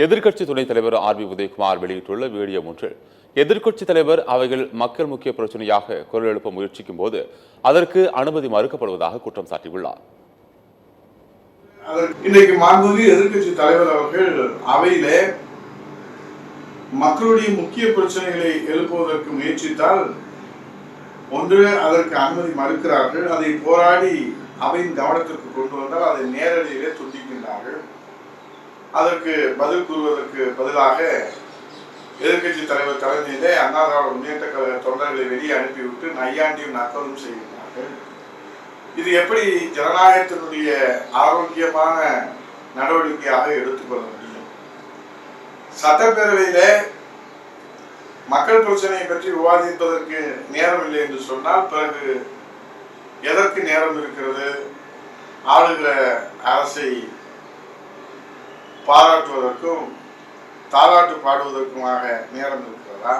எதிர்க்கட்சி துணைத் தலைவர் ஆர் பி உதயகுமார் வெளியிட்டுள்ள வீடியோ ஒன்றில் எதிர்க்கட்சித் தலைவர் அவைகள் மக்கள் முக்கிய பிரச்சனையாக குரல் எழுப்ப முயற்சிக்கும் போது அதற்கு அனுமதி மறுக்கப்படுவதாக குற்றம் சாட்டியுள்ளார். இன்றைக்கு மாண்புமிகு எதிர்க்கட்சி தலைவர் அவர்கள் அவையிலே மக்களுடைய முக்கிய பிரச்சனைகளை எழுப்புவதற்கு முயற்சித்தால் ஒன்று அதற்கு அனுமதி மறுக்கிறார்கள். அதை போராடி அவையின் கவனத்திற்கு கொண்டு வந்தால் அதை நேரடியிலே துண்டிக்கின்றார்கள். அதற்கு பதில் கூறுவதற்கு பதிலாக எதிர்க்கட்சி தலைவர் தலைமையிலே அண்ணா திராவிட முன்னேற்ற கழக தொண்டர்களை வெளியே அனுப்பிவிட்டு நையாண்டியும் நக்கலும் செய்கின்றார்கள். இது எப்படி ஜனநாயகத்தினுடைய ஆரோக்கியமான நடவடிக்கையாக எடுத்துக்கொள்ள முடியும்? சட்டப்பேரவையில மக்கள் பிரச்சனையை பற்றி விவாதிப்பதற்கு நேரம் இல்லை என்று சொன்னால் பிறகு எதற்கு நேரம் இருக்கிறது? ஆளுகிற அரசை பாராட்டுவதற்கும் தாலாட்டு பாடுவதற்குமாக நேரம் இருக்கிறதா?